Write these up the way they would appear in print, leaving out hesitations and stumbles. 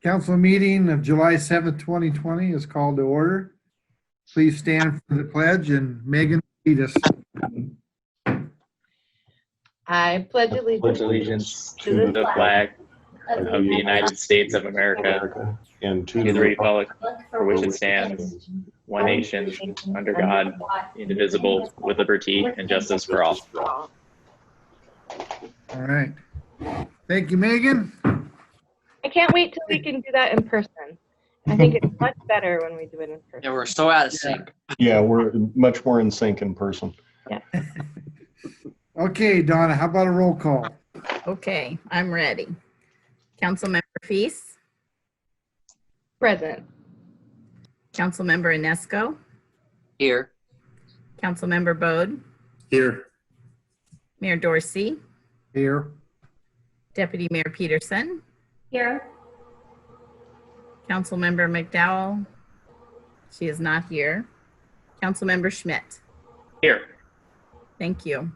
Council meeting of July 7th, 2020 is called to order. Please stand for the pledge and Megan lead us. I pledge Pledge allegiance allegiance to the flag of the United States of America and to the republic for which it stands, one nation, under God, indivisible, with liberty and justice for all. All right. Thank you, Megan. I can't wait till we can do that in person. I think it's much better when we do it in person. Yeah, we're so out of sync. Yeah, we're much more in sync in person. Okay, Donna, how about a roll call? Okay, I'm ready. Councilmember Feast, Present. Councilmember Inesco, Here. Councilmember Bode, Here. Mayor Dorsey, Here. Deputy Mayor Peterson, Here. Councilmember McDowell, she is not here. Councilmember Schmidt, Here. thank you.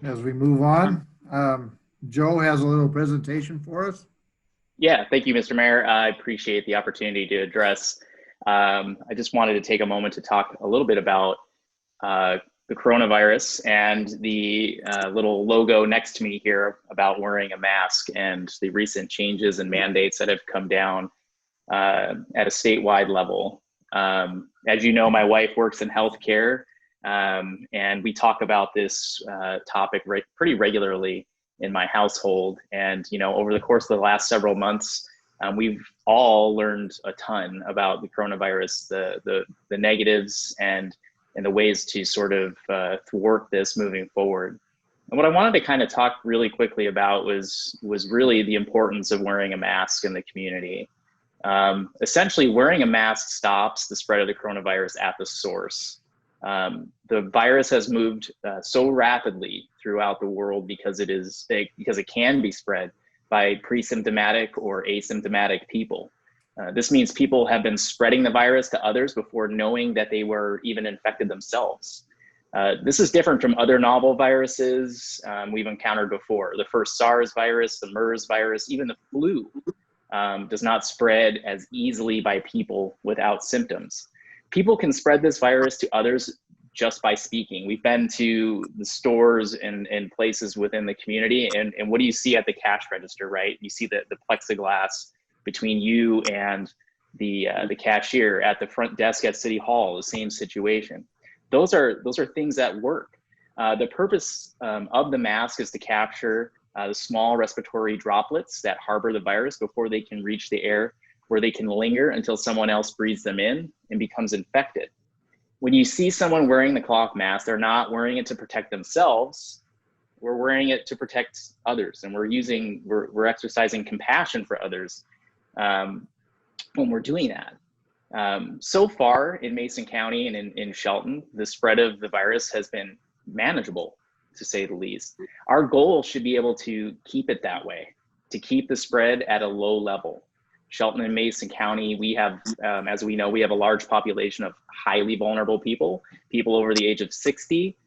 As we move on, Joe has a little presentation for us. Yeah, thank you, Mr. Mayor. I appreciate the opportunity to address. I just wanted to take a moment to talk a little bit about the coronavirus and the little logo next to me here about wearing a mask and the recent changes and mandates that have come down at a statewide level. As you know, my wife works in healthcare, and we talk about this topic pretty regularly in my household. And, you know, over the course of the last several months, we've all learned a ton about the coronavirus, the negatives and the ways to sort of thwart this moving forward. And what I wanted to kind of talk really quickly about was really the importance of wearing a mask in the community. Essentially, wearing a mask stops the spread of the coronavirus at the source. The virus has moved so rapidly throughout the world because it can be spread by pre-symptomatic or asymptomatic people. This means people have been spreading the virus to others before knowing that they were even infected themselves. This is different from other novel viruses we've encountered before. The first SARS virus, the MERS virus, even the flu does not spread as easily by people without symptoms. People can spread this virus to others just by speaking. We've been to the stores and places within the community, and what do you see at the cash register, right? You see the plexiglass between you and the cashier. At the front desk at City Hall, the same situation. Those are things that work. The purpose of the mask is to capture the small respiratory droplets that harbor the virus before they can reach the air, where they can linger until someone else breathes them in and becomes infected. When you see someone wearing the cloth mask, they're not wearing it to protect themselves. We're wearing it to protect others, and we're exercising compassion for others when we're doing that. So far in Mason County and in Shelton, the spread of the virus has been manageable, to say the least. Our goal should be able to keep it that way, to keep the spread at a low level. Shelton and Mason County, we have, as we know, we have a large population of highly vulnerable people over the age of 60,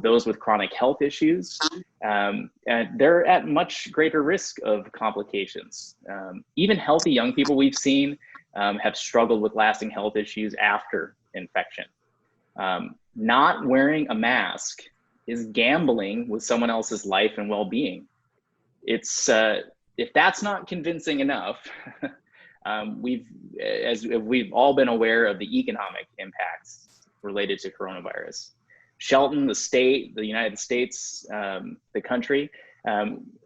those with chronic health issues, and they're at much greater risk of complications. Even healthy young people we've seen have struggled with lasting health issues after infection. Not wearing a mask is gambling with someone else's life and well-being. It's if that's not convincing enough, we've all been aware of the economic impacts related to coronavirus. Shelton, the state, the United States, the country,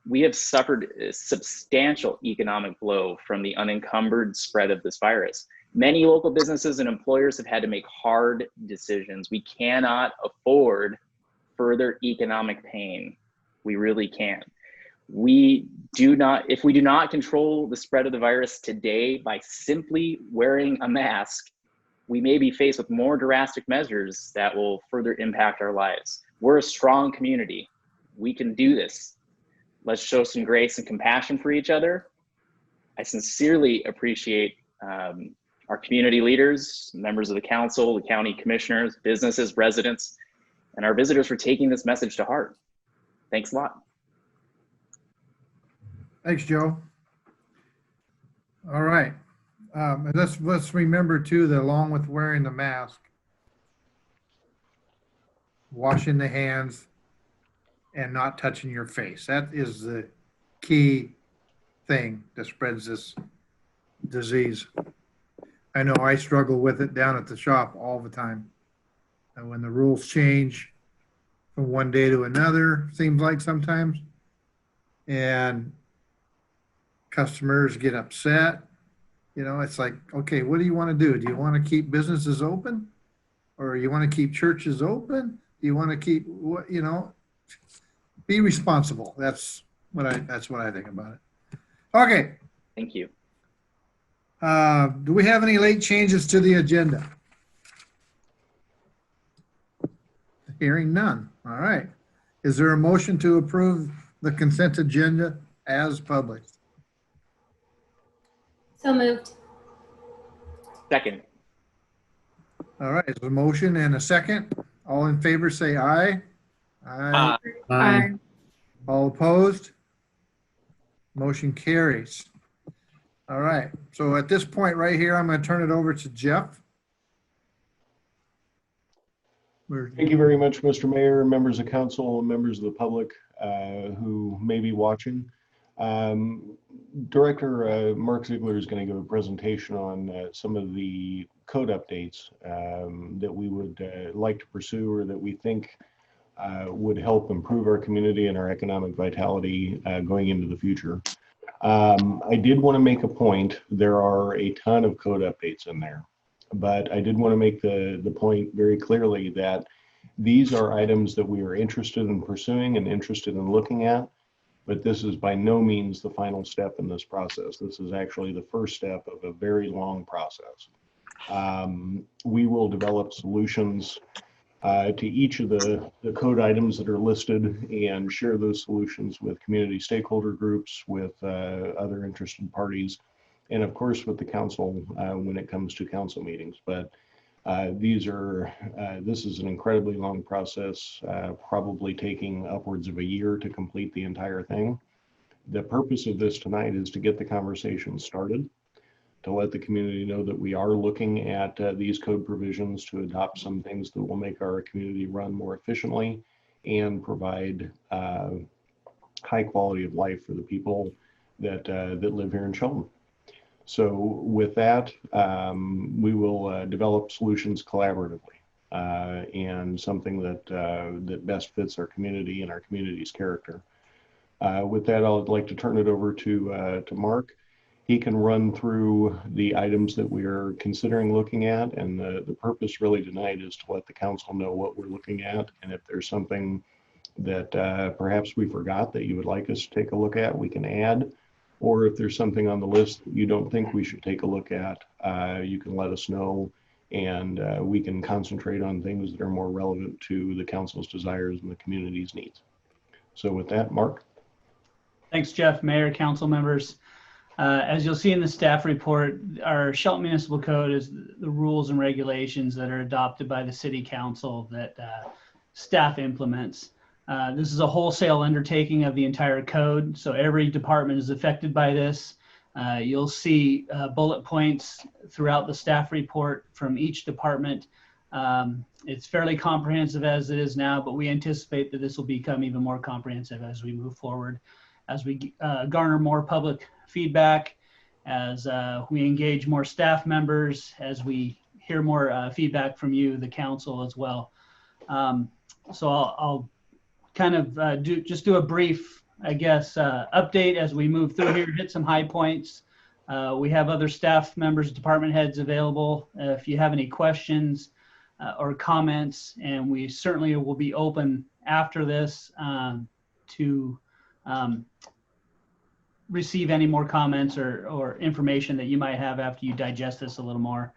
we have suffered a substantial economic blow from the unencumbered spread of this virus. Many local businesses and employers have had to make hard decisions. We cannot afford further economic pain. We really can't. If we do not control the spread of the virus today by simply wearing a mask, we may be faced with more drastic measures that will further impact our lives. We're a strong community. We can do this. Let's show some grace and compassion for each other. I sincerely appreciate our community leaders, members of the council, the county commissioners, businesses, residents, and our visitors for taking this message to heart. Thanks a lot. Thanks, Joe. All right. And let's remember too, that along with wearing the mask, washing the hands and not touching your face. That is the key thing that spreads this disease. I know I struggle with it down at the shop all the time. And when the rules change from one day to another, seems like sometimes, and customers get upset, you know, it's like, okay, what do you want to do? Do you want to keep businesses open? Or you want to keep churches open? Do you want to keep, what, you know, be responsible. That's what I think about it. Okay. Thank you. Do we have any late changes to the agenda? Hearing none. All right. Is there a motion to approve the consent agenda as published? So moved. Second. All right. There's a motion and a second. All in favor, say aye. Aye. Aye. All opposed? Motion carries. All right. So at this point right here, I'm going to turn it over to Jeff. Thank you very much, Mr. Mayor, members of council, and members of the public who may be watching. Director Mark Ziegler is going to give a presentation on some of the code updates that we would like to pursue, or that we think would help improve our community and our economic vitality going into the future. I did want to make a point. There are a ton of code updates in there, but I did want to make the point very clearly that these are items that we are interested in pursuing and interested in looking at, but this is by no means the final step in this process. This is actually the first step of a very long process. We will develop solutions to each of the code items that are listed and share those solutions with community stakeholder groups, with other interested parties, and of course with the council when it comes to council meetings. But this is an incredibly long process, probably taking upwards of a year to complete the entire thing. The purpose of this tonight is to get the conversation started, to let the community know that we are looking at these code provisions to adopt some things that will make our community run more efficiently and provide high quality of life for the people that live here in Shelton. So with that, we will develop solutions collaboratively and something that best fits our community and our community's character. With that, I'd like to turn it over to Mark. He can run through the items that we are considering looking at, and the purpose really tonight is to let the council know what we're looking at, and if there's something that perhaps we forgot that you would like us to take a look at, we can add, or if there's something on the list that you don't think we should take a look at, you can let us know, and we can concentrate on things that are more relevant to the council's desires and the community's needs. So with that, Mark. Thanks, Jeff, Mayor, council members. As you'll see in the staff report, our Shelton Municipal Code is the rules and regulations that are adopted by the City Council that staff implements. This is a wholesale undertaking of the entire code, so every department is affected by this. You'll see bullet points throughout the staff report from each department. It's fairly comprehensive as it is now, but we anticipate that this will become even more comprehensive as we move forward, as we garner more public feedback, as we engage more staff members, as we hear more feedback from you, the council, as well. So I'll kind of do a brief, I guess, update as we move through here, hit some high points. We have other staff members, department heads available if you have any questions or comments, and we certainly will be open after this to receive any more comments or information that you might have after you digest this a little more.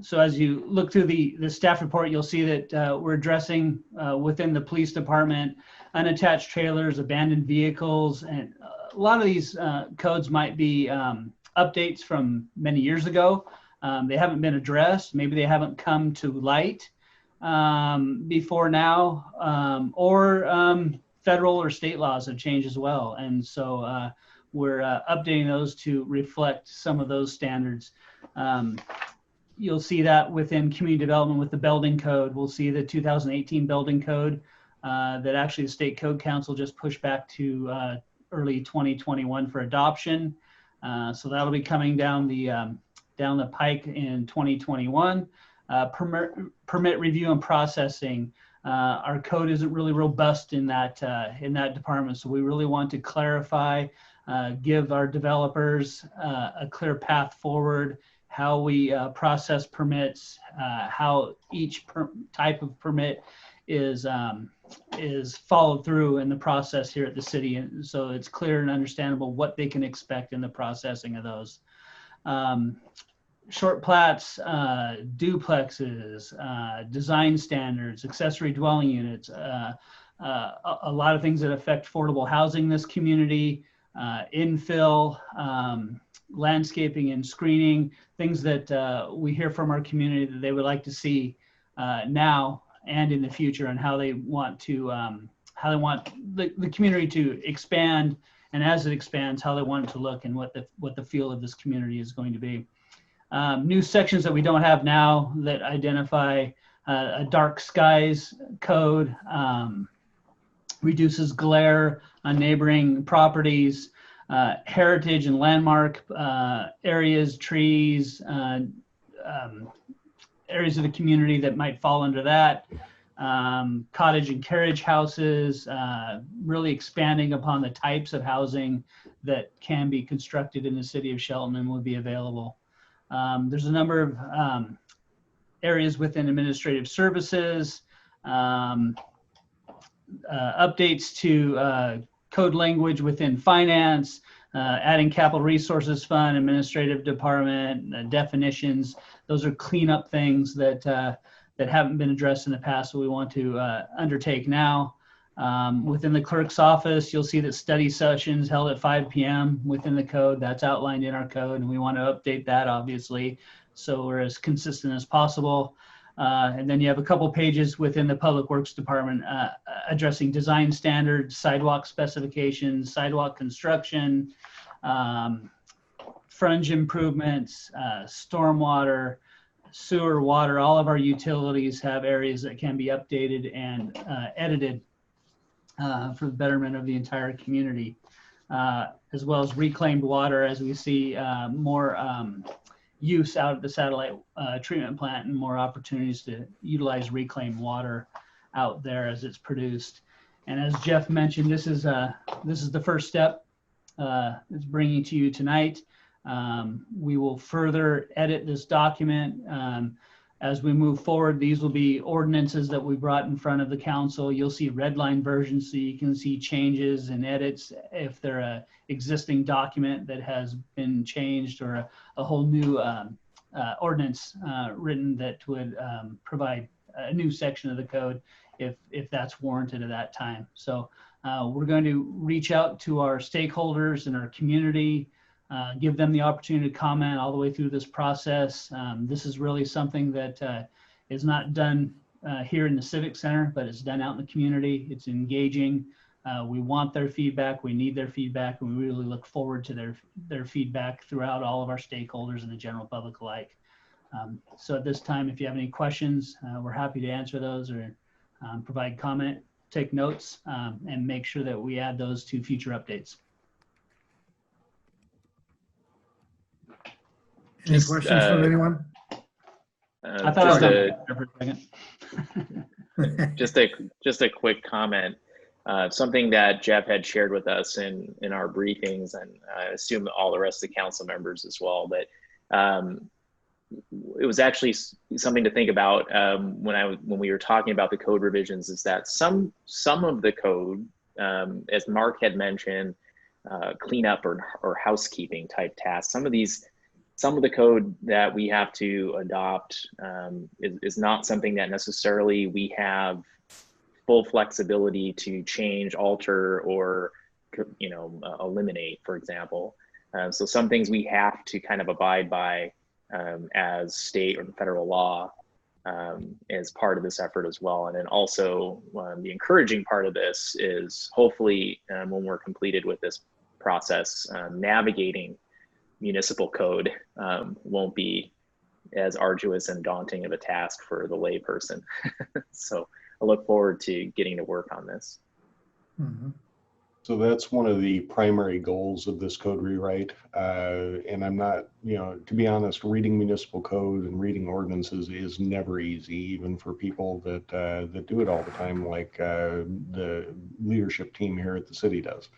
So as you look through the staff report, you'll see that we're addressing within the police department unattached trailers, abandoned vehicles, and a lot of these codes might be updates from many years ago. They haven't been addressed. Maybe they haven't come to light before now, or federal or state laws have changed as well. And so we're updating those to reflect some of those standards. You'll see that within community development with the building code. We'll see the 2018 building code that actually the State Code Council just pushed back to early 2021 for adoption. So that'll be coming down the pike in 2021. Permit review and processing. Our code isn't really robust in that department, so we really want to clarify, give our developers a clear path forward, how we process permits, how each type of permit is followed through in the process here at the city, and so it's clear and understandable what they can expect in the processing of those. Short plats, duplexes, design standards, accessory dwelling units, a lot of things that affect affordable housing in this community, infill, landscaping and screening, things that we hear from our community that they would like to see now and in the future, and how they want the community to expand, and as it expands, how they want it to look and what the feel of this community is going to be. New sections that we don't have now that identify a dark skies code, reduces glare on neighboring properties, heritage and landmark areas, trees, areas of the community that might fall under that, cottage and carriage houses, really expanding upon the types of housing that can be constructed in the city of Shelton and will be available. There's a number of areas within administrative services, updates to code language within finance, adding capital resources fund, administrative department, definitions. Those are cleanup things that haven't been addressed in the past, so we want to undertake now. Within the clerk's office, you'll see that study sessions held at 5 p.m. within the code. That's outlined in our code, and we want to update that, obviously, so we're as consistent as possible. And then you have a couple pages within the Public Works Department addressing design standards, sidewalk specifications, sidewalk construction, fringe improvements, stormwater, sewer, water. All of our utilities have areas that can be updated and edited for the betterment of the entire community, as well as reclaimed water, as we see more use out of the satellite treatment plant and more opportunities to utilize reclaimed water out there as it's produced. And as Jeff mentioned, this is the first step it's bringing to you tonight. We will further edit this document as we move forward. These will be ordinances that we brought in front of the council. You'll see red line versions, so you can see changes and edits if they're a existing document that has been changed, or a whole new ordinance written that would provide a new section of the code if that's warranted at that time. So we're going to reach out to our stakeholders in our community, give them the opportunity to comment all the way through this process. This is really something that is not done here in the Civic Center, but it's done out in the community. It's engaging. We want their feedback. We need their feedback. And we really look forward to their feedback throughout all of our stakeholders and the general public alike. So at this time, if you have any questions, we're happy to answer those or provide comment, take notes, and make sure that we add those to future updates. Any questions from anyone? I thought I was done for a second. just a quick comment. Something that Jeff had shared with us in our briefings, and I assume all the rest of the council members as well, but it was actually something to think about when we were talking about the code revisions, is that some of the code, as Mark had mentioned, cleanup or housekeeping type tasks, some of the code that we have to adopt is not something that necessarily we have full flexibility to change, alter, or eliminate, for example. So some things we have to kind of abide by as state or federal law as part of this effort as well. And then also the encouraging part of this is hopefully when we're completed with this process, navigating municipal code won't be as arduous and daunting of a task for the layperson. So I look forward to getting to work on this. Mhm. So that's one of the primary goals of this code rewrite. And I'm not, to be honest, reading municipal code and reading ordinances is never easy, even for people that do it all the time, like the leadership team here at the city does.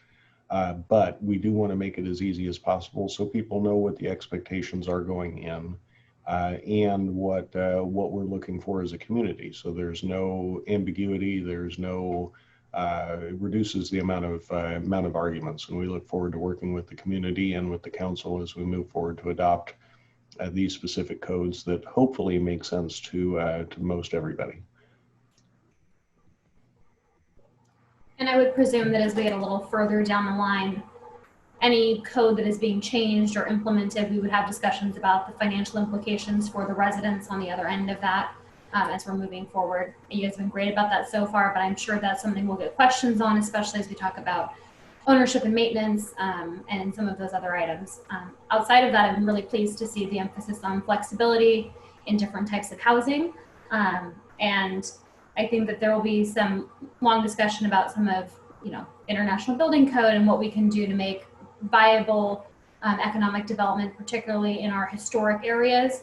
But we do want to make it as easy as possible so people know what the expectations are going in, and what we're looking for as a community. So there's no ambiguity. There's no it reduces the amount of arguments, and we look forward to working with the community and with the council as we move forward to adopt these specific codes that hopefully make sense to most everybody. And I would presume that as we get a little further down the line, any code that is being changed or implemented, we would have discussions about the financial implications for the residents on the other end of that as we're moving forward. You guys have been great about that so far, but I'm sure that's something we'll get questions on, especially as we talk about ownership and maintenance and some of those other items. Outside of that, I'm really pleased to see the emphasis on flexibility in different types of housing. And I think that there will be some long discussion about some of, international building code and what we can do to make viable economic development, particularly in our historic areas.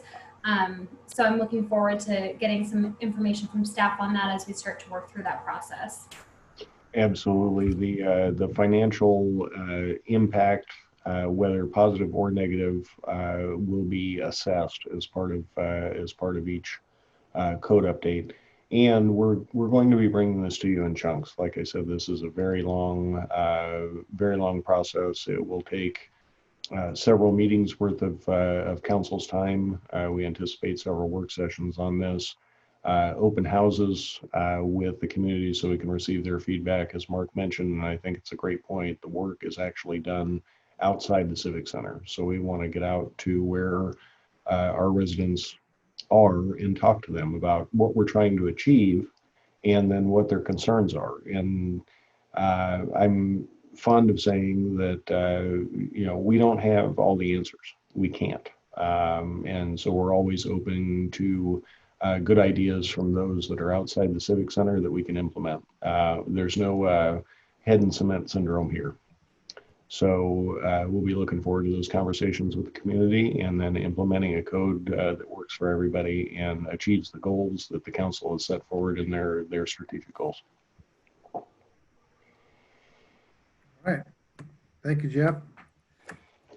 So I'm looking forward to getting some information from staff on that as we start to work through that process. Absolutely. The financial impact, whether positive or negative, will be assessed as part of each code update. And we're going to be bringing this to you in chunks. Like I said, this is a very long process. It will take several meetings worth of council's time. We anticipate several work sessions on this. Open houses with the community so we can receive their feedback, as Mark mentioned, and I think it's a great point. The work is actually done outside the Civic Center. So we want to get out to where our residents are and talk to them about what we're trying to achieve and then what their concerns are. And I'm fond of saying that, we don't have all the answers. We can't. And so we're always open to good ideas from those that are outside the Civic Center that we can implement. There's no head in cement syndrome here. So we'll be looking forward to those conversations with the community and then implementing a code that works for everybody and achieves the goals that the council has set forward in their strategic goals. All right. Thank you, Jeff.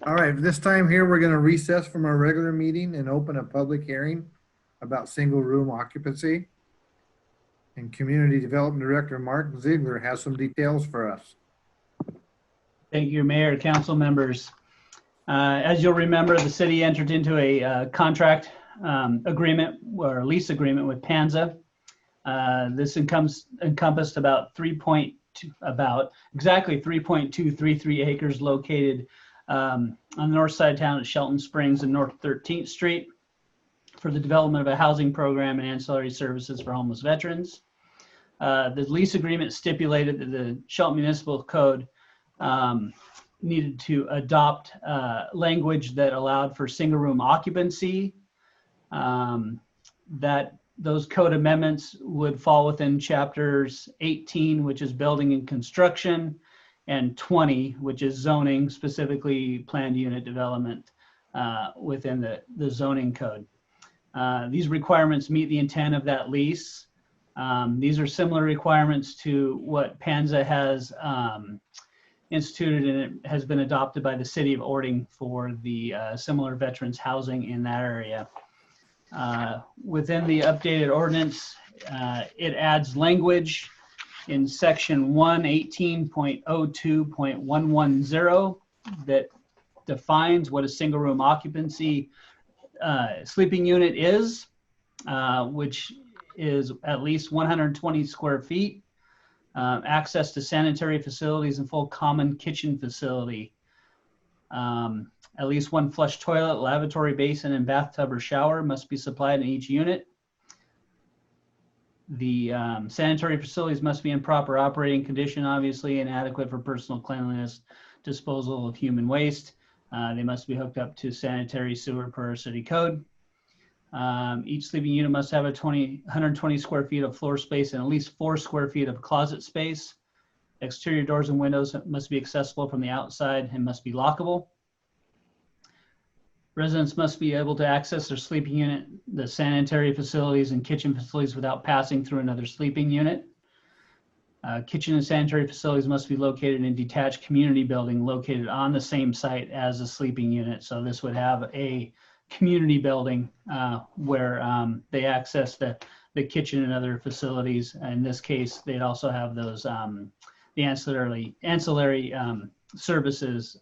All right, this time here, we're going to recess from our regular meeting and open a public hearing about single room occupancy. And Community Development Director Mark Ziegler has some details for us. Thank you, Mayor, council members. As you'll remember, the city entered into a contract agreement or lease agreement with Panza. This encompassed about exactly 3.233 acres located on the north side of town at Shelton Springs and North 13th Street for the development of a housing program and ancillary services for homeless veterans. The lease agreement stipulated that the Shelton Municipal Code needed to adopt language that allowed for single room occupancy, that those code amendments would fall within chapters 18, which is building and construction, and 20, which is zoning, specifically planned unit development within the zoning code. These requirements meet the intent of that lease. These are similar requirements to what Panza has instituted, and it has been adopted by the city of Orting for the similar veterans housing in that area. Within the updated ordinance, it adds language in section 118.02.110 that defines what a single room occupancy sleeping unit is, which is at least 120 square feet, access to sanitary facilities and full common kitchen facility, at least one flush toilet, lavatory basin, and bathtub or shower must be supplied in each unit. The sanitary facilities must be in proper operating condition, obviously, and adequate for personal cleanliness, disposal of human waste. They must be hooked up to sanitary sewer per our city code. Each sleeping unit must have 120 square feet of floor space and at least 4 square feet of closet space. Exterior doors and windows must be accessible from the outside and must be lockable. Residents must be able to access their sleeping unit, the sanitary facilities and kitchen facilities without passing through another sleeping unit. Kitchen and sanitary facilities must be located in a detached community building located on the same site as a sleeping unit. So this would have a community building where they access the kitchen and other facilities. In this case, they'd also have those the ancillary services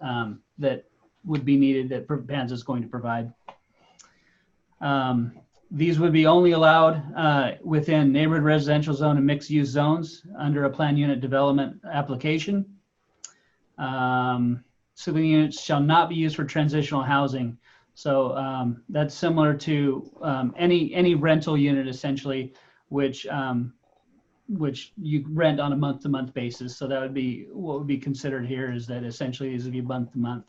that would be needed that PANS is going to provide. These would be only allowed within neighborhood residential zone and mixed use zones under a plan unit development application. Sleeping units shall not be used for transitional housing. So that's similar to any rental unit essentially, which you rent on a month-to-month basis. So that would be what would be considered here, is that essentially these would be month-to-month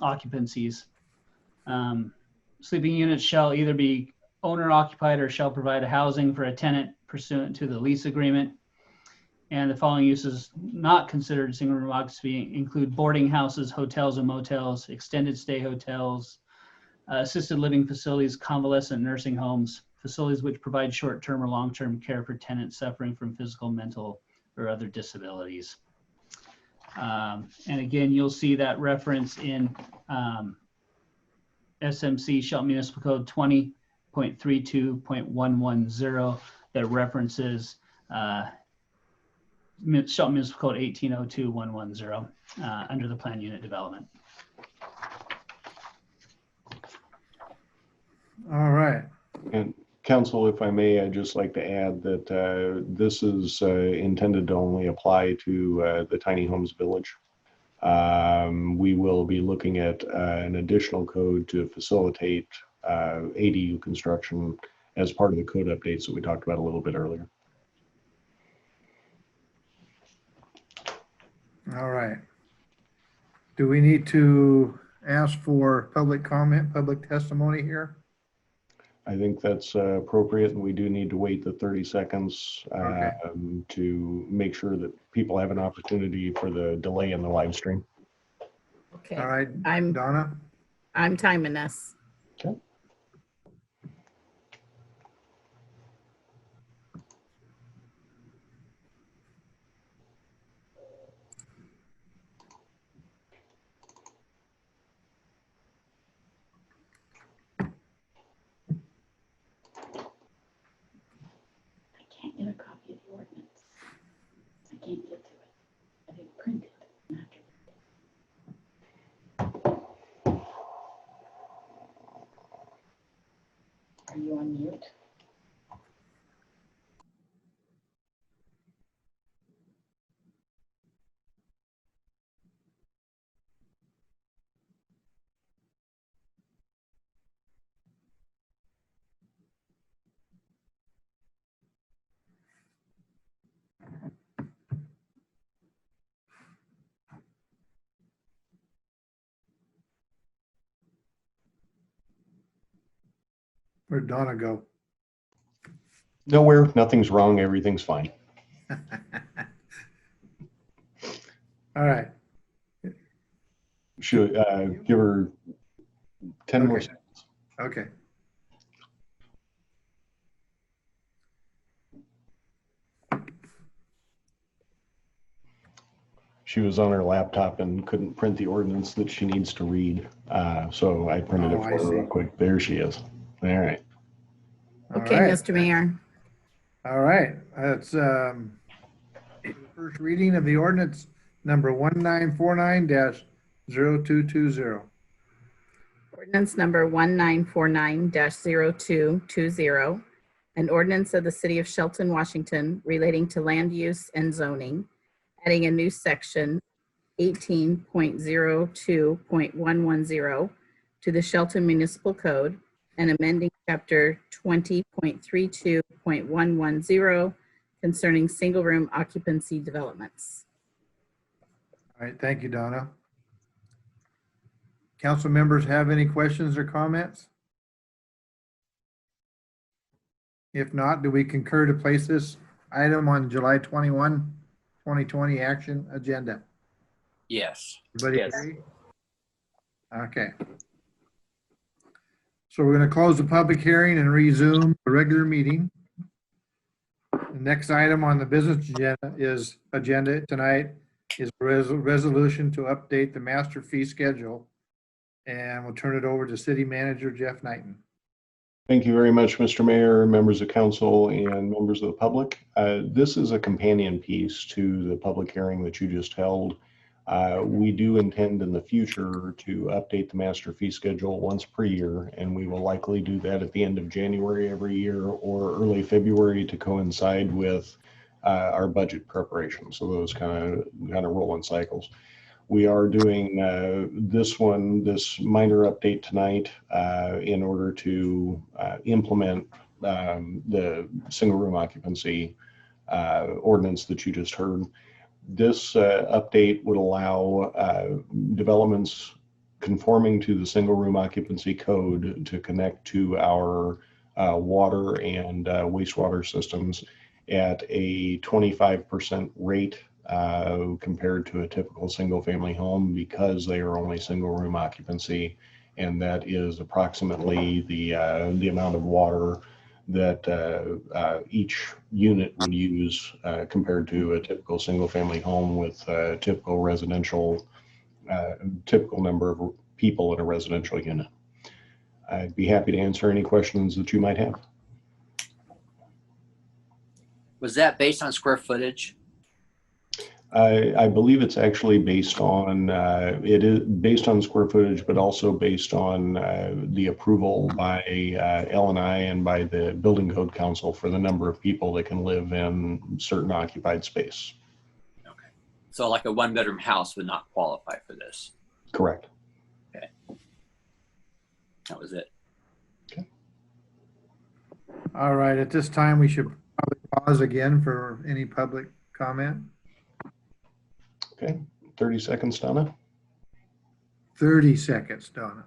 occupancies. Sleeping units shall either be owner occupied or shall provide housing for a tenant pursuant to the lease agreement. And the following uses not considered single room occupancy include boarding houses, hotels and motels, extended stay hotels, assisted living facilities, convalescent nursing homes, facilities which provide short-term or long-term care for tenants suffering from physical, mental, or other disabilities. And again, you'll see that reference in SMC Shelton Municipal Code 20.32.110 that references Shelton Municipal Code 1802.110 under the plan unit development. All right. And council, if I may, I'd just like to add that this is intended to only apply to the tiny homes village. We will be looking at an additional code to facilitate ADU construction as part of the code updates that we talked about a little bit earlier. All right. Do we need to ask for public comment, public testimony here? I think that's appropriate, and we do need to wait the 30 seconds Okay. to make sure that people have an opportunity for the delay in the live stream. Okay, All right, I'm Donna? timing this. Okay. I can't get a copy of the ordinance. I can't get to it. I didn't print it. Are you on mute? Where'd Donna go? Nowhere, nothing's wrong, everything's fine. All right. Should give her 10 more Okay. seconds. Okay. She was on her laptop and couldn't print the ordinance that she needs to read. So I printed it Oh, for I her see. real quick. There she is. All right. All Okay, right. Mr. Mayor. All right. That's the first reading of the ordinance number 1949-0220. Ordinance number 1949-0220, an ordinance of the City of Shelton, Washington relating to land use and zoning, adding a new section 18.02.110 to the Shelton Municipal Code and amending chapter 20.32.110 concerning single room occupancy developments. All right, thank you, Donna. Council members have any questions or comments? If not, do we concur to place this item on July 21, 2020 action agenda? Yes. Everybody Yes. agree? Okay. So we're going to close the public hearing and resume the regular meeting. The next item on the business agenda tonight is a resolution to update the master fee schedule. And we'll turn it over to City Manager Jeff Knighton. Thank you very much, Mr. Mayor, members of council, and members of the public. This is a companion piece to the public hearing that you just held. We do intend in the future to update the master fee schedule once per year, and we will likely do that at the end of January every year or early February to coincide with our budget preparation. So those kind of roll in cycles. We are doing this minor update tonight in order to implement the single room occupancy ordinance that you just heard. This update would allow developments conforming to the single room occupancy code to connect to our water and wastewater systems at a 25% rate compared to a typical single family home, because they are only single room occupancy, and that is approximately the amount of water that each unit would use compared to a typical single family home with a typical number of people in a residential unit. I'd be happy to answer any questions that you might have. Was that based on square footage? I believe it's actually based on, it is based on square footage, but also based on the approval by L&I and by the Building Code Council for the number of people that can live in certain occupied space. Okay. So like a one bedroom house would not qualify for this. Correct. Okay. That was it. Okay. All right, at this time, we should probably pause again for any public comment. Okay, 30 seconds, Donna. 30 seconds, Donna.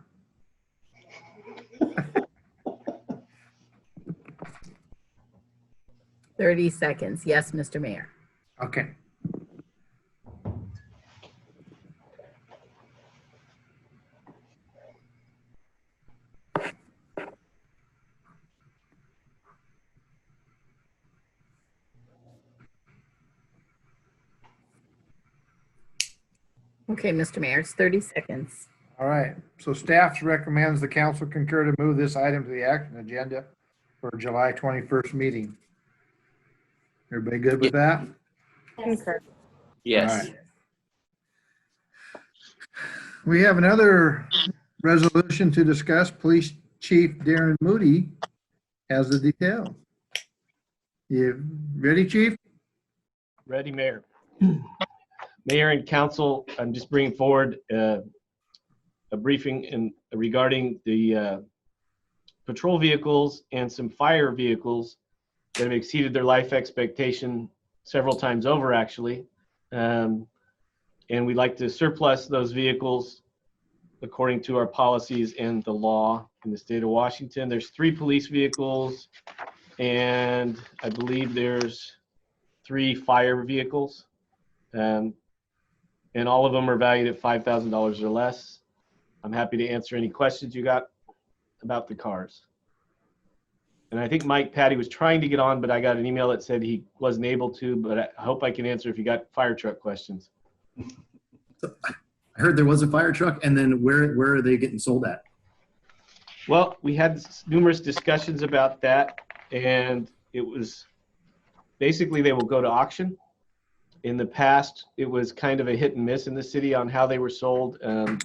Thirty seconds. Yes, Mr. Mayor. Okay. Okay, Mr. Mayor, it's 30 seconds. All right, so staff recommends the council concur to move this item to the action agenda for July 21st meeting. Everybody good with that? Concur. Yes. All right. We have another resolution to discuss. Police Chief Darren Moody has the detail. You ready, Chief? Ready, Mayor. Mayor and council, I'm just bringing forward a briefing regarding the patrol vehicles and some fire vehicles that have exceeded their life expectation several times over, actually. And we'd like to surplus those vehicles according to our policies and the law in the state of Washington. There's 3 police vehicles, and I believe there's 3 fire vehicles. And all of them are valued at $5,000 or less. I'm happy to answer any questions you got about the cars. And I think Mike Patty was trying to get on, but I got an email that said he wasn't able to, but I hope I can answer if you got fire truck questions. So I heard there was a fire truck, and then where are they getting sold at? Well, we had numerous discussions about that, and it was basically they will go to auction. In the past, it was kind of a hit and miss in the city on how they were sold.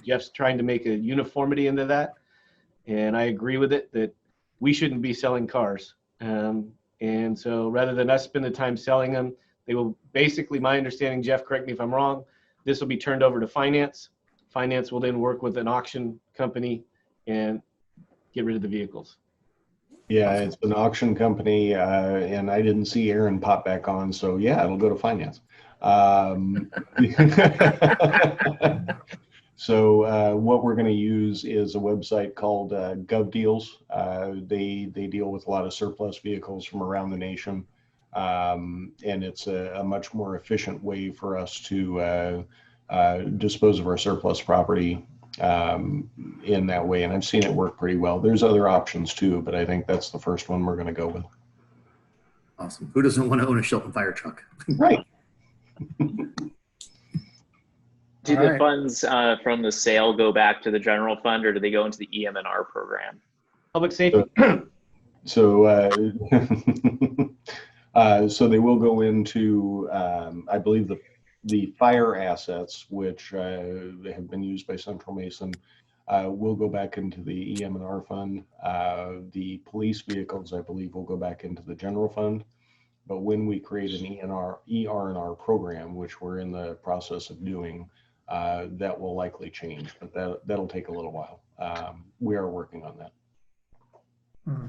Jeff's trying to make a uniformity into that, and I agree with it that we shouldn't be selling cars. And so rather than us spend the time selling them, they will basically, my understanding, Jeff, correct me if I'm wrong, this will be turned over to finance. Finance will then work with an auction company and get rid of the vehicles. Yeah, it's an auction company, and I didn't see Aaron pop back on, so yeah, it'll go to finance. Um, so what we're going to use is a website called GovDeals. They deal with a lot of surplus vehicles from around the nation, and it's a much more efficient way for us to dispose of our surplus property in that way. And I've seen it work pretty well. There's other options too, but I think that's the first one we're going to go with. Awesome. Who doesn't want to own a Shelton fire truck? Right. Do All the right. funds from the sale go back to the general fund, or do they go into the EM&R program? Public safety. So, so they will go into, I believe, the fire assets, which they have been used by Central Mason, will go back into the EM&R fund. The police vehicles, I believe, will go back into the general fund. But when we create an ER&R program, which we're in the process of doing, that will likely change, but that'll take a little while. We are working on that. Hmm.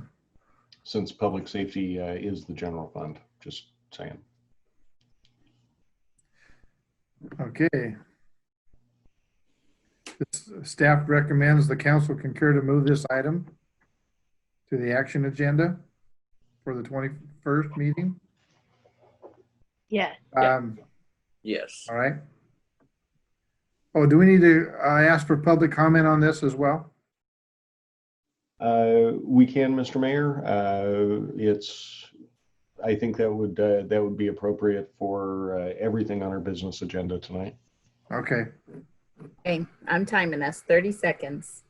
Since public safety is the general fund, just saying. Okay. Staff recommends the council concur to move this item to the action agenda for the 21st meeting. Yes. Yes. All right. Oh, do we need to ask for public comment on this as well? We can, Mr. Mayor. I think that would be appropriate for everything on our business agenda tonight. Okay. Okay, I'm timing us, 30 seconds.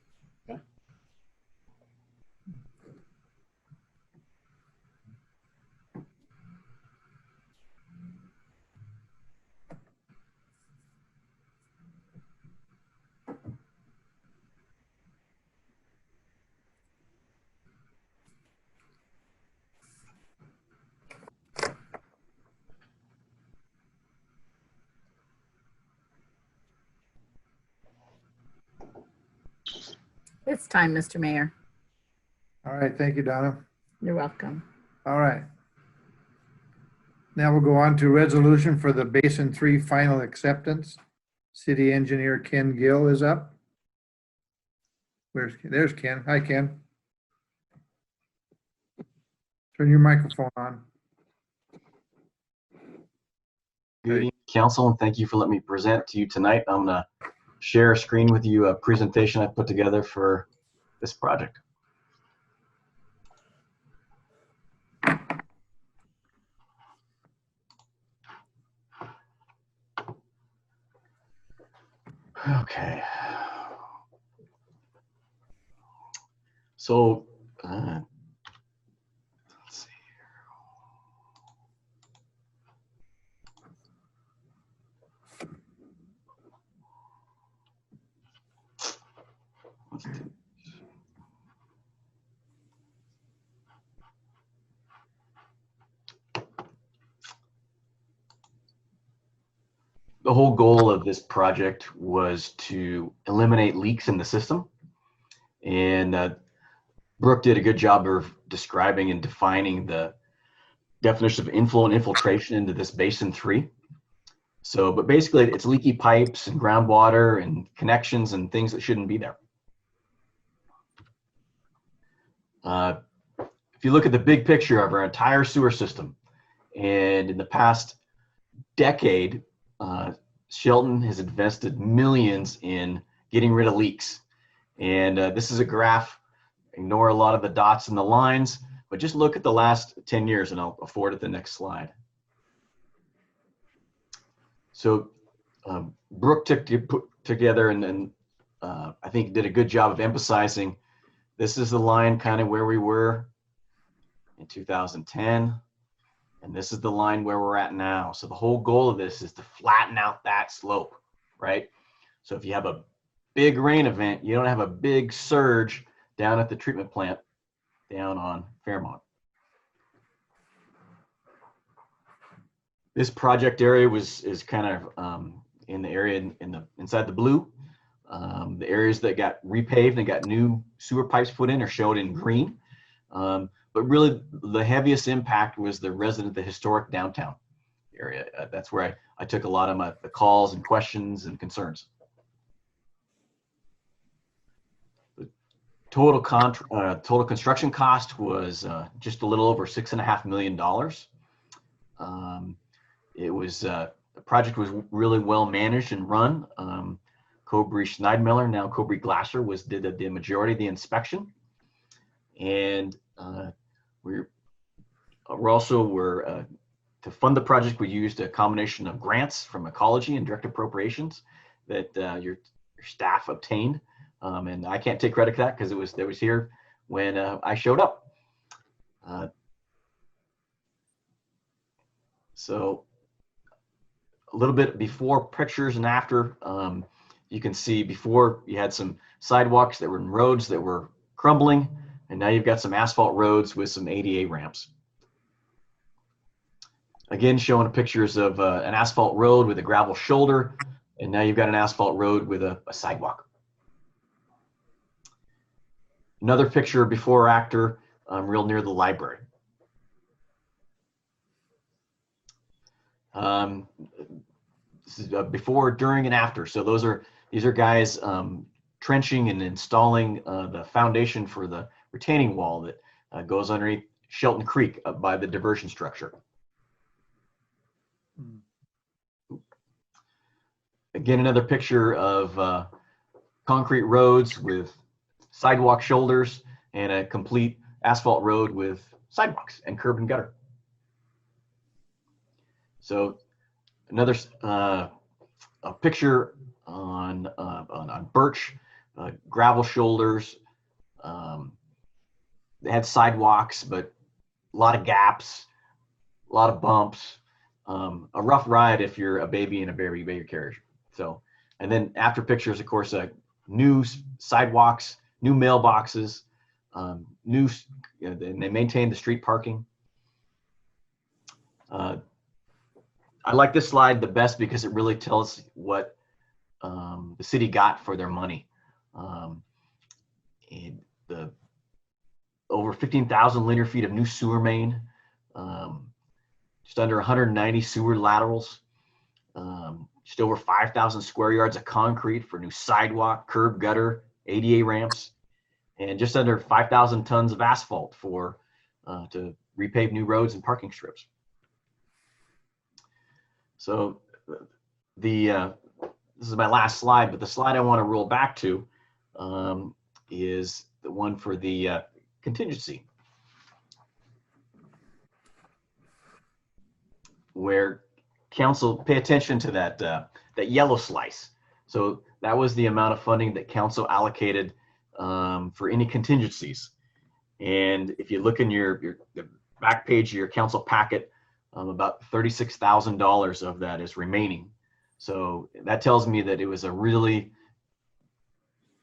It's time, Mr. Mayor. All right. Thank you, Donna. You're welcome. All right. Now we'll go on to resolution for the Basin 3 final acceptance. City engineer Ken Gill is up. There's Ken. Hi, Ken. Turn your microphone on. Good evening, council, and thank you for letting me present to you tonight. I'm going to share a screen with you, a presentation I put together for this project. Okay. So, let's see here. Let's do the whole goal of this project was to eliminate leaks in the system. And Brooke did a good job of describing and defining the definition of inflow and infiltration into this Basin 3. So, but basically it's leaky pipes and groundwater and connections and things that shouldn't be there. If you look at the big picture of our entire sewer system, and in the past decade, Shelton has invested millions in getting rid of leaks. And this is a graph. Ignore a lot of the dots and the lines, but just look at the last 10 years, and I'll forward it the next slide. So Brooke put together and I think did a good job of emphasizing this is the line kind of where we were in 2010. And this is the line where we're at now. So the whole goal of this is to flatten out that slope, right? So if you have a big rain event, you don't have a big surge down at the treatment plant down on Fairmont. This project area is kind of in the area inside the blue. The areas that got repaved and got new sewer pipes put in are showed in green. But really the heaviest impact was the historic downtown area. That's where I took a lot of the calls and questions and concerns. The total construction cost was just a little over $6.5 million. It was the project was really well managed and run. Cobry Schneidmiller, now Cobry Glasser, did the majority of the inspection, and we're also to fund the project. We used a combination of grants from ecology and direct appropriations that your staff obtained, and I can't take credit for that because it was here when I showed up. So a little bit before pictures and after. You can see before you had some sidewalks that were in roads that were crumbling, and now you've got some asphalt roads with some ADA ramps. Again, showing pictures of an asphalt road with a gravel shoulder, and now you've got an asphalt road with a sidewalk. Another picture before or after, real near the library. This is before, during, and after. So these are guys trenching and installing the foundation for the retaining wall that goes underneath Shelton Creek up by the diversion structure. Again, another picture of concrete roads with sidewalk shoulders and a complete asphalt road with sidewalks and curb and gutter. So another a picture on Birch, gravel shoulders. They had sidewalks, but a lot of gaps, a lot of bumps. A rough ride if you're a baby in a baby carriage. So, and then after pictures, of course, new sidewalks, new mailboxes, and they maintain the street parking. I like this slide the best because it really tells what the city got for their money. And the over 15,000 linear feet of new sewer main, just under 190 sewer laterals, just over 5,000 square yards of concrete for new sidewalk, curb, gutter, ADA ramps, and just under 5,000 tons of asphalt for to repave new roads and parking strips. So this is my last slide, but the slide I want to roll back to is the one for the contingency, where council pay attention to that yellow slice. So that was the amount of funding that council allocated for any contingencies. And if you look in the back page of your council packet, about $36,000 of that is remaining. So that tells me that it was a really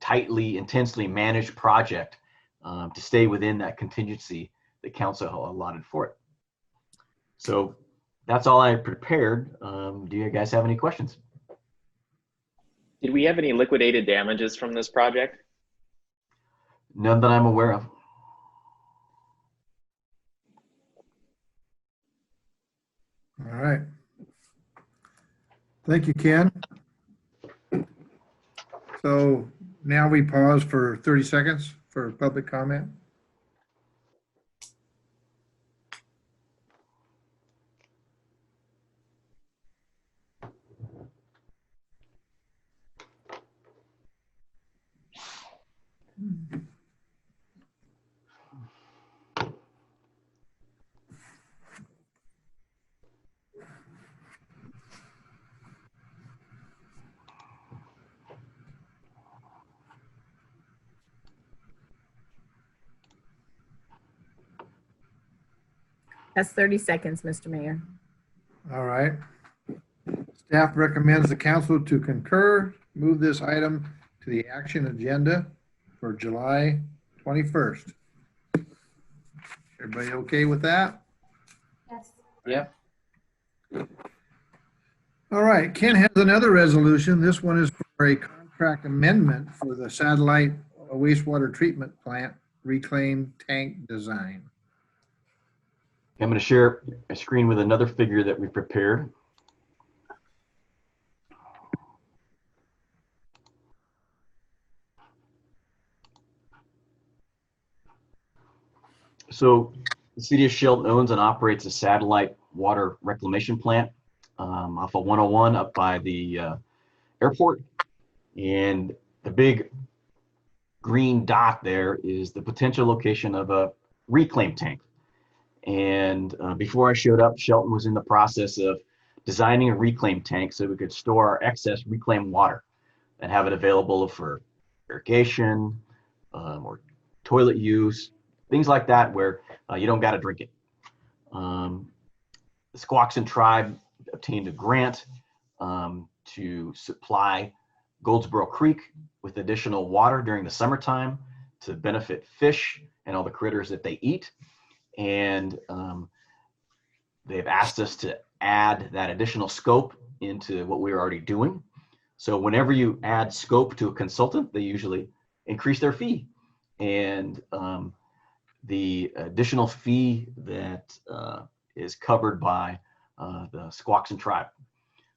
tightly, intensely managed project to stay within that contingency that council allotted for it. So that's all I prepared. Do you guys have any questions? Did we have any liquidated damages from this project? None that I'm aware of. All right. Thank you, Ken. So now we pause for 30 seconds for public comment. That's 30 seconds, Mr. Mayor. All right. Staff recommends the council to concur, move this item to the action agenda for July 21st. Everybody okay with that? Yes. Yeah. All right, Ken has another resolution. This one is for a contract amendment for the satellite wastewater treatment plant reclaim tank design. I'm going to share a screen with another figure that we prepared. So the city of Shelton owns and operates a satellite water reclamation plant off of 101 up by the airport. And the big green dot there is the potential location of a reclaim tank. And before I showed up, Shelton was in the process of designing a reclaim tank so we could store our excess reclaimed water and have it available for irrigation or toilet use, things like that where you don't got to drink it. The Squaxin tribe obtained a grant to supply Goldsboro Creek with additional water during the summertime to benefit fish and all the critters that they eat. And they've asked us to add that additional scope into what we're already doing. So whenever you add scope to a consultant, they usually increase their fee. And the additional fee that is covered by the Squaxin tribe.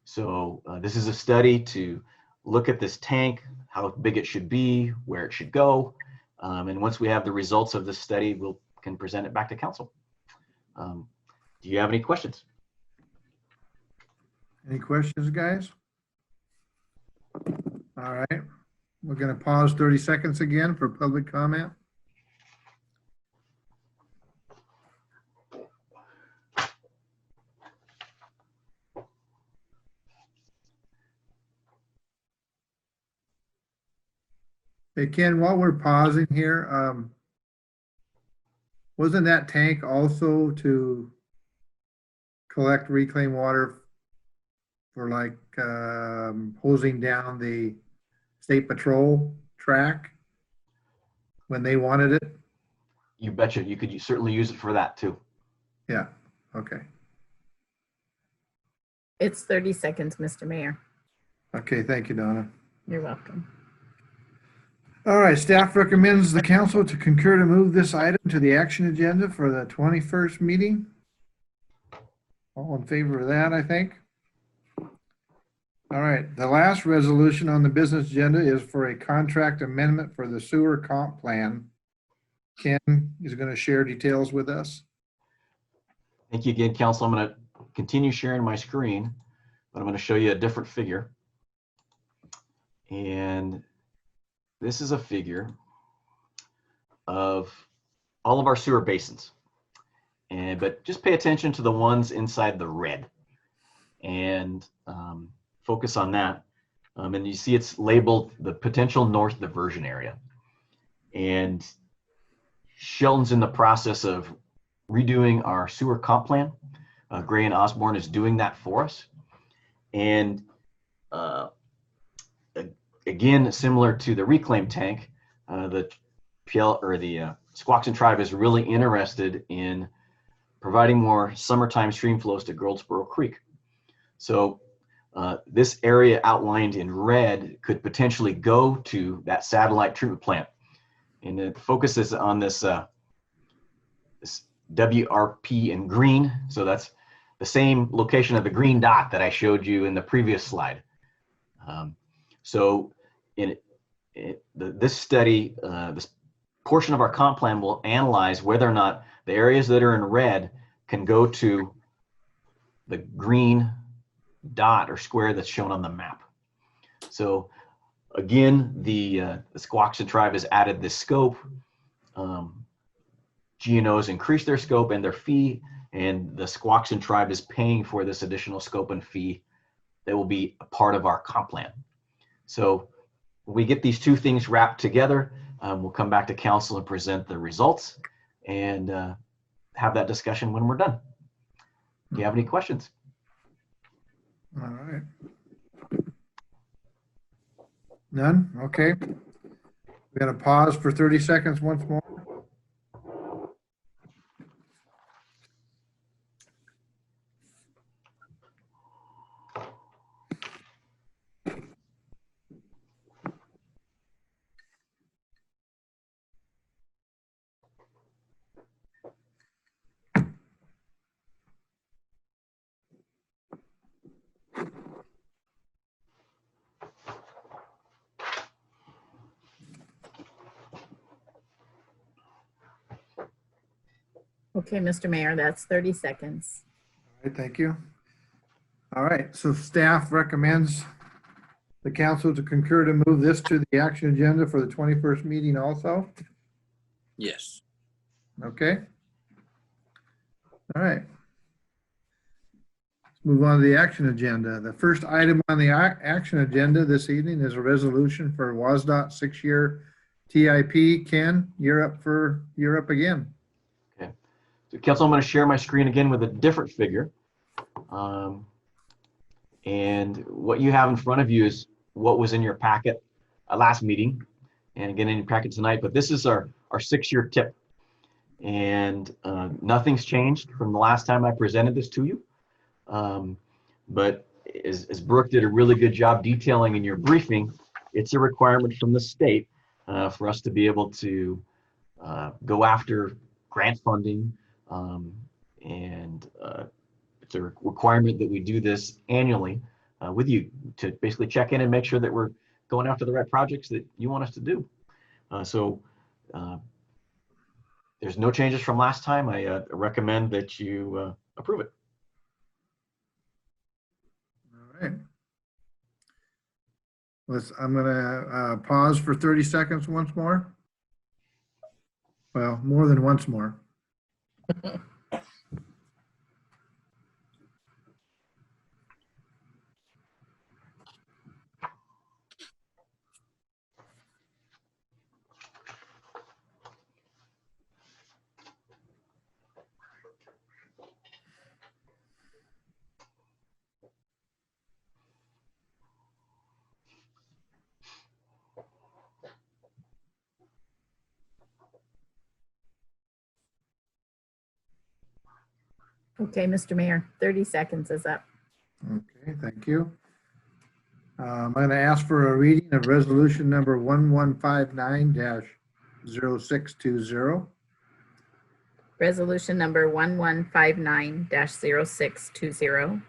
So this is a study to look at this tank, how big it should be, where it should go. And once we have the results of this study, we can present it back to council. Do you have any questions? Any questions, guys? All right. We're going to pause 30 seconds again for public comment. Hey, Ken, while we're pausing here, wasn't that tank also to collect reclaimed water for like hosing down the state patrol track when they wanted it? You betcha. You could certainly use it for that too. Yeah, okay. It's 30 seconds, Mr. Mayor. Okay, thank you, Donna. You're welcome. All right, staff recommends the council to concur to move this item to the action agenda for the 21st meeting. All in favor of that, I think. All right, the last resolution on the business agenda is for a contract amendment for the sewer comp plan. Ken is going to share details with us. Thank you again, council. I'm going to continue sharing my screen, but I'm going to show you a different figure. And this is a figure of all of our sewer basins. But just pay attention to the ones inside the red and focus on that. And you see it's labeled the potential north diversion area. And Shelton's in the process of redoing our sewer comp plan. Gray and Osborne is doing that for us. And again, similar to the reclaim tank, the Squaxin tribe is really interested in providing more summertime stream flows to Goldsboro Creek. So this area outlined in red could potentially go to that satellite treatment plant. And the focus is on this, this WRP in green. So that's the same location of the green dot that I showed you in the previous slide. So in this study, this portion of our comp plan will analyze whether or not the areas that are in red can go to the green dot or square that's shown on the map. So again, the Squaxin tribe has added this scope. GNOs increased their scope and their fee, and the Squaxin tribe is paying for this additional scope and fee that will be a part of our comp plan. So when we get these two things wrapped together, we'll come back to council and present the results and have that discussion when we're done. Do you have any questions? All right. None? Okay. We're going to pause for 30 seconds once more. Okay, Mr. Mayor, that's 30 seconds. All right, thank you. All right, so staff recommends the council to concur to move this to the action agenda for the 21st meeting also. Yes. Okay. All right. Let's move on to the action agenda. The first item on the action agenda this evening is a resolution for WASDOT 6-year TIP. Ken, you're up again. Okay. So council, I'm going to share my screen again with a different figure. And what you have in front of you is what was in your packet last meeting, and again in your packet tonight. But this is our 6-year tip, and nothing's changed from the last time I presented this to you. But as Brooke did a really good job detailing in your briefing, it's a requirement from the state for us to be able to go after grant funding, and it's a requirement that we do this annually with you to basically check in and make sure that we're going after the right projects that you want us to do. So there's no changes from last time. I recommend that you approve it. All right. I'm going to pause for 30 seconds once more. Well, more than once more. Okay, Mr. Mayor, 30 seconds is up. Okay, thank you. I'm going to ask for a reading of resolution number 1159-0620. Resolution number 1159-0620.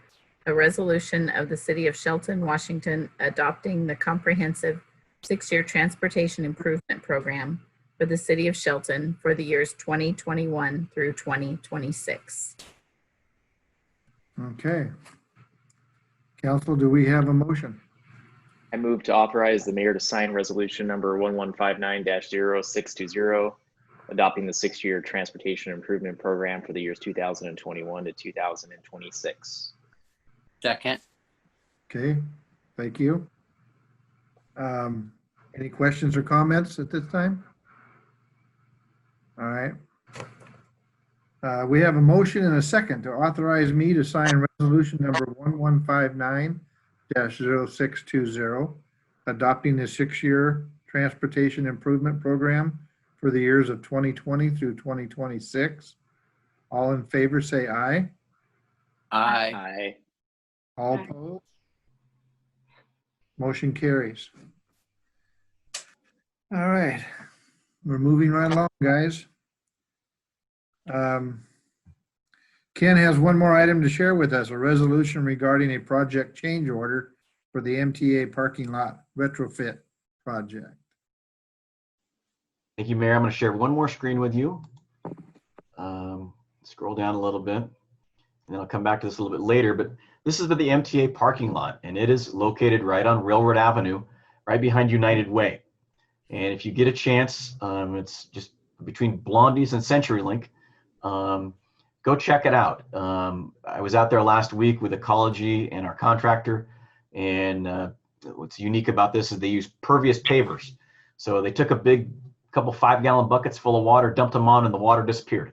A resolution of the City of Shelton, Washington, adopting the comprehensive 6-year transportation improvement program for the City of Shelton for the years 2021 through 2026. Okay. Council, do we have a motion? I move to authorize the mayor to sign resolution number 1159-0620, adopting the 6-year transportation improvement program for the years 2021 to 2026. Second. Okay, thank you. Any questions or comments at this time? All right. We have a motion and a second to authorize me to sign resolution number 1159-0620, adopting the 6-year transportation improvement program for the years of 2020 through 2026. All in favor, say aye. Aye. Aye. All Aye. opposed? Motion carries. All right, we're moving right along, guys. Ken has one more item to share with us, a resolution regarding a project change order for the Mta parking lot retrofit project. Thank you, Mayor. I'm going to share one more screen with you. Scroll down a little bit, and then I'll come back to this a little bit later. But this is the Mta parking lot, and it is located right on Railroad Avenue, right behind United Way. And if you get a chance, it's just between Blondie's and CenturyLink. Go check it out. I was out there last week with Ecology and our contractor, and what's unique about this is they use pervious pavers. So they took a big couple 5-gallon buckets full of water, dumped them on, and the water disappeared.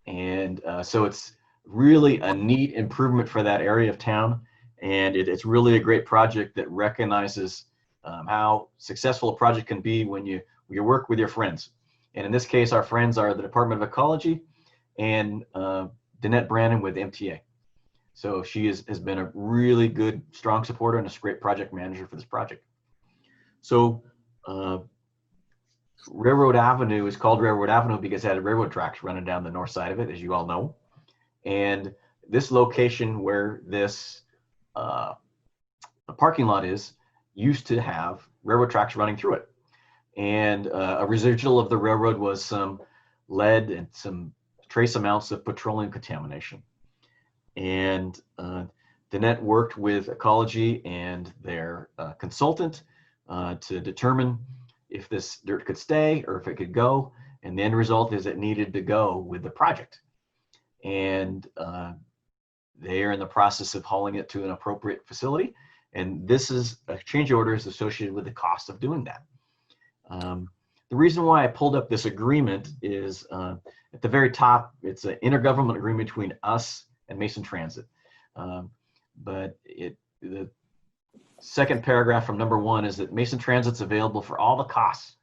And so it's really a neat improvement for that area of town, and it's really a great project that recognizes how successful a project can be when you work with your friends. And in this case, our friends are the Department of Ecology and Danette Brandon with MTA. So she has been a really good, strong supporter and a great project manager for this project. So Railroad Avenue is called Railroad Avenue because it had railroad tracks running down the north side of it, as you all know. And this location where this parking lot is used to have railroad tracks running through it. And a residual of the railroad was some lead and some trace amounts of petroleum contamination. And Danette worked with Ecology and their consultant to determine if this dirt could stay or if it could go. And the end result is it needed to go with the project. And they are in the process of hauling it to an appropriate facility. And this is a change order is associated with the cost of doing that. The reason why I pulled up this agreement is at the very top, it's an intergovernmental agreement between us and Mason Transit. But the second paragraph from number 1 is that Mason Transit's available for all the costs.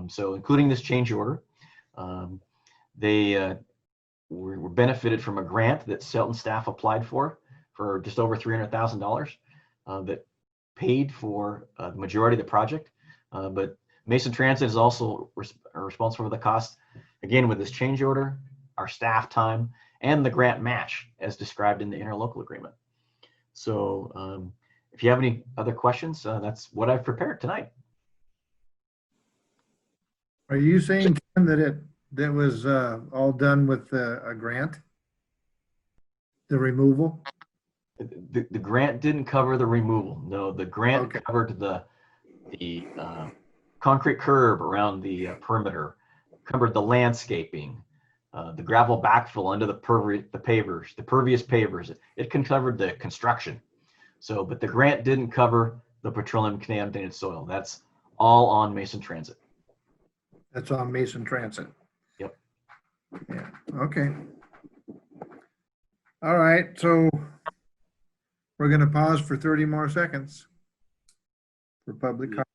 So including this change order, they were benefited from a grant that Shelton staff applied for just over $300,000 that paid for the majority of the project. But Mason Transit is also responsible for the cost, again, with this change order, our staff time, and the grant match as described in the interlocal agreement. So if you have any other questions, that's what I've prepared tonight. Are you saying, Ken, that was all done with a grant? The removal? The grant didn't cover the removal. No, the grant Okay. covered the concrete curb around the perimeter, covered the landscaping, the gravel backfill under the pavers, the pervious pavers. It covered the construction. So, but the grant didn't cover the petroleum contaminated soil. That's all on Mason Transit. That's on Mason Transit. Yep. Yeah, okay. All right, so we're gonna pause for 30 more seconds for public comment.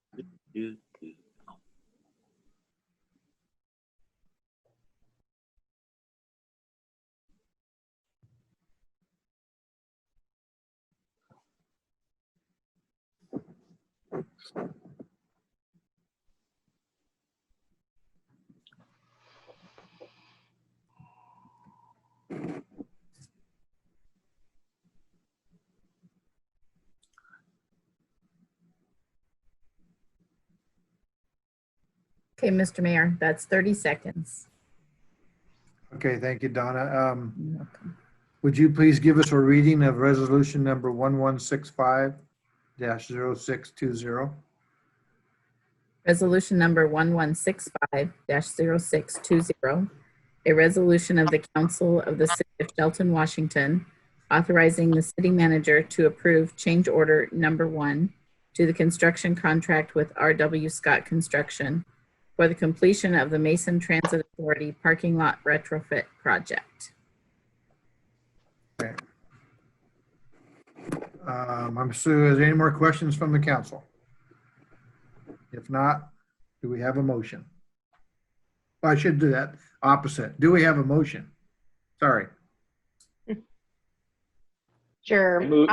Okay, Mr. Mayor, that's 30 seconds. Okay, thank you, Donna. Would you please give us a reading of resolution number 1165-0620? Resolution number 1165-0620, a resolution of the Council of the City of Shelton, Washington, authorizing the city manager to approve change order number 1 to the construction contract with R.W. Scott Construction for the completion of the Mason Transit Authority parking lot retrofit project. Okay. I'm Sue. Is there any more questions from the council? If not, do we have a motion? I should do that opposite. Do we have a motion? Sorry. Sure.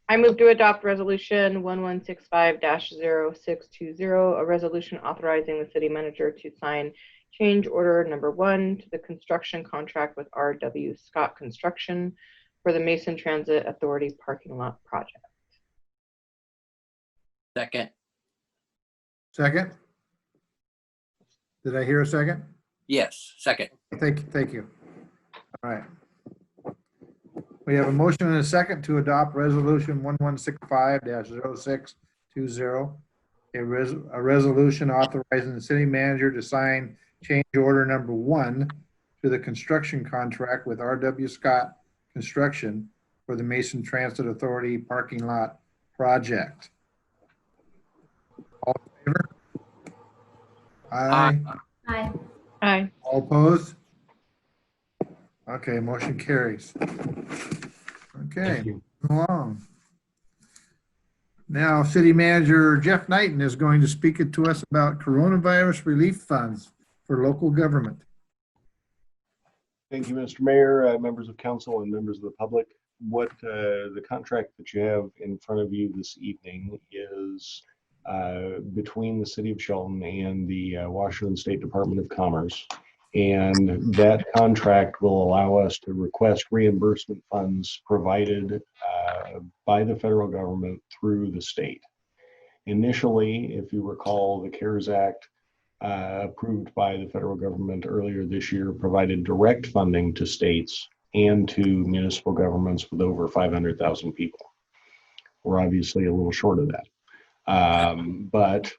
I move to adopt resolution 1165-0620, a resolution authorizing the city manager to sign change order number 1 to the construction contract with R.W. Scott Construction for the Mason Transit Authority parking lot project. Second. Second? Did I hear a second? Yes, second. Thank you. All right. We have a motion and a second to adopt resolution 1165-0620, a resolution authorizing the city manager to sign change order number 1 to the construction contract with R.W. Scott Construction for the Mason Transit Authority parking lot project. All in favor? Aye. Aye. Aye. All opposed? Okay, motion carries. Okay, Thank you. moving along. Now, City Manager Jeff Knighton is going to speak to us about coronavirus relief funds for local government. Thank you, Mr. Mayor, members of council, and members of the public. What the contract that you have in front of you this evening is between the City of Shelton and the Washington State Department of Commerce. And that contract will allow us to request reimbursement funds provided by the federal government through the state. Initially, if you recall, the CARES Act approved by the federal government earlier this year, provided direct funding to states and to municipal governments with over 500,000 people. We're obviously a little short of that. But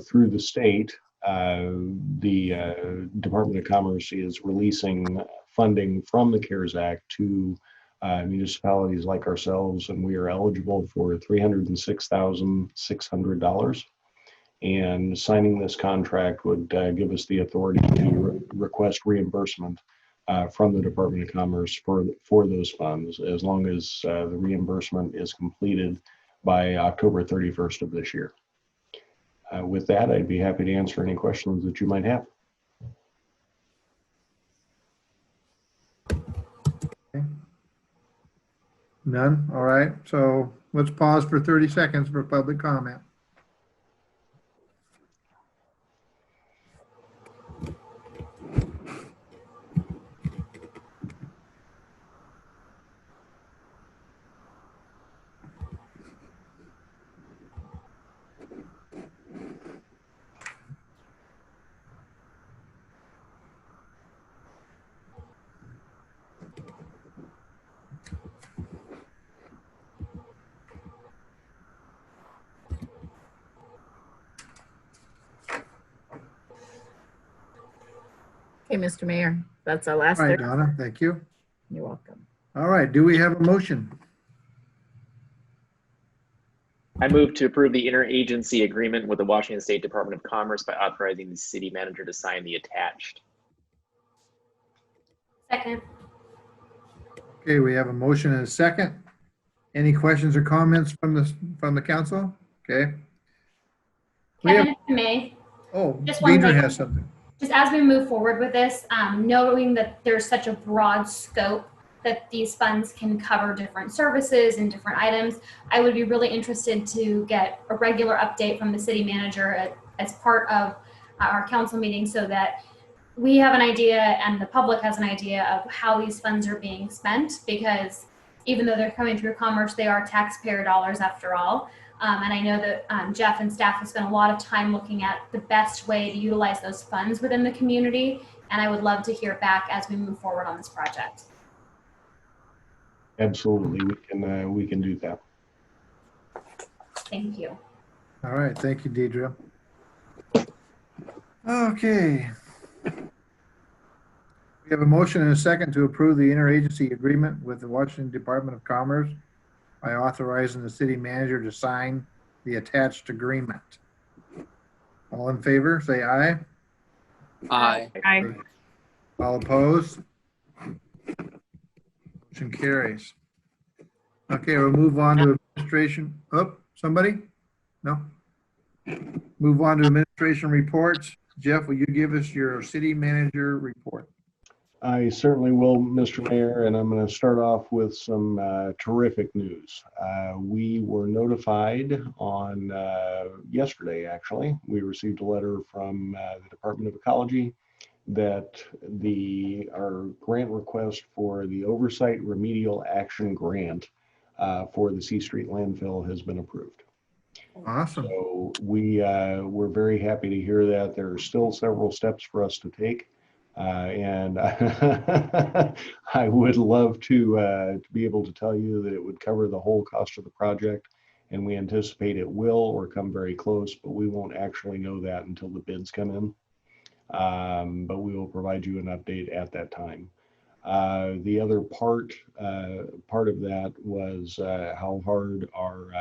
through the state, the Department of Commerce is releasing funding from the CARES Act to municipalities like ourselves, and we are eligible for $306,600. And signing this contract would give us the authority to request reimbursement from the Department of Commerce for those funds, as long as the reimbursement is completed by October 31st of this year. With that, I'd be happy to answer any questions that you might have. Okay. None? All right. So let's pause for 30 seconds for public comment. Okay, Mr. Mayor, that's our All last. right, Donna, thank you. You're welcome. All right, do we have a motion? I move to approve the interagency agreement with the Washington State Department of Commerce by authorizing the city manager to sign the attached. Second. Okay, we have a motion and a second. Any questions or comments from the council? Okay. We have, Kevin, if I may, oh, just one Deidre thing. has something. just as we move forward with this, knowing that there's such a broad scope that these funds can cover different services and different items, I would be really interested to get a regular update from the city manager as part of our council meeting, so that we have an idea and the public has an idea of how these funds are being spent, because even though they're coming through commerce, they are taxpayer dollars after all. And I know that Jeff and staff have spent a lot of time looking at the best way to utilize those funds within the community. And I would love to hear back as we move forward on this project. Absolutely, we can do that. Thank you. All right, thank you, Deidre. Okay. We have a motion and a second to approve the interagency agreement with the Washington Department of Commerce by authorizing the city manager to sign the attached agreement. All in favor, say aye. Aye. Aye. All opposed? Motion carries. Okay, we'll move on to administration. Oh, somebody? No? Move on to administration reports. Jeff, will you give us your city manager report? I certainly will, Mr. Mayor, and I'm going to start off with some terrific news. We were notified on yesterday, actually. We received a letter from the Department of Ecology that our grant request for the Oversight Remedial Action Grant for the C Street landfill has been approved. Awesome. So we're very happy to hear that. There are still several steps for us to take. And I would love to be able to tell you that it would cover the whole cost of the project, and we anticipate it will or come very close, but we won't actually know that until the bids come in. But we will provide you an update at that time. The other part of that was how hard our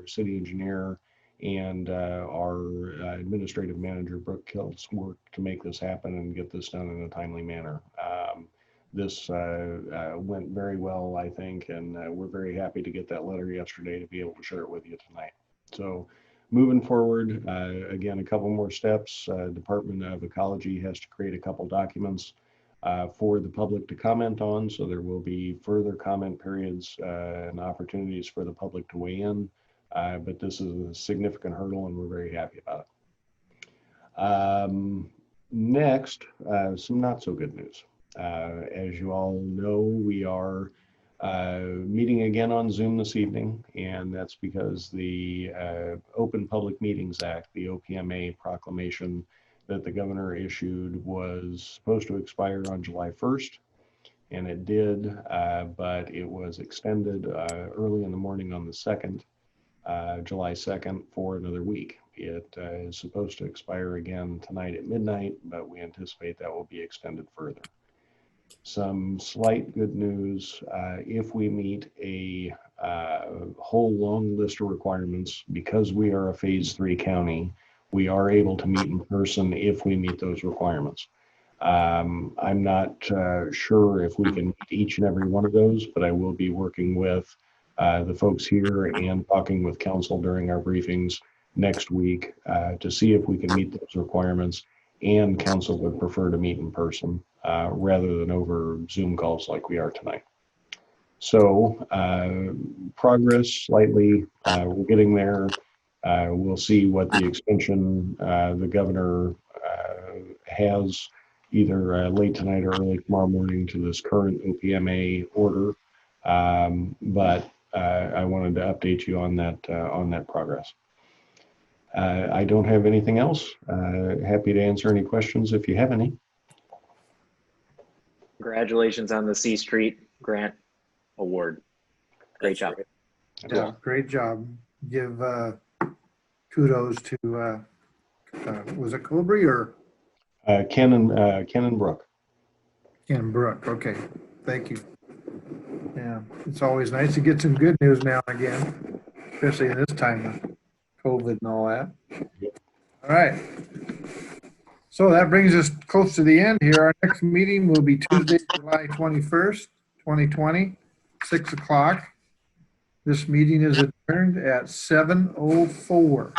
city engineer and our administrative manager, Brooke Kiltz, worked to make this happen and get this done in a timely manner. This went very well, I think, and we're very happy to get that letter yesterday to be able to share it with you tonight. So moving forward, again, a couple more steps. Department of Ecology has to create a couple documents for the public to comment on, so there will be further comment periods and opportunities for the public to weigh in. But this is a significant hurdle, and we're very happy about it. Next, some not so good news. As you all know, we are meeting again on Zoom this evening, and that's because the Open Public Meetings Act, the OPMA proclamation, that the governor issued was supposed to expire on July 1st, and it did, but it was extended early in the morning on the 2nd, July 2nd, for another week. It is supposed to expire again tonight at midnight, but we anticipate that will be extended further. Some slight good news, if we meet a whole long list of requirements, because we are a phase 3 county, we are able to meet in person if we meet those requirements. I'm not sure if we can meet each and every one of those, but I will be working with the folks here and talking with council during our briefings next week to see if we can meet those requirements, and council would prefer to meet in person rather than over Zoom calls like we are tonight. So progress slightly, we're getting there. We'll see what the extension the governor has either late tonight or early tomorrow morning to this current OPMA order. But I wanted to update you on that progress. I don't have anything else. Happy to answer any questions if you have any. Congratulations on the C Street grant award. Great job. Yeah, great job. Give kudos to, was it Colbury or Ken and Brooke. Ken Brook? Okay, thank you. Yeah, it's always nice to get some good news now and again, especially in this time of COVID and all that. All right. So that brings us close to the end here. Our next meeting will be Tuesday, July 21st, 2020, 6 o'clock. This meeting is adjourned at 7:04.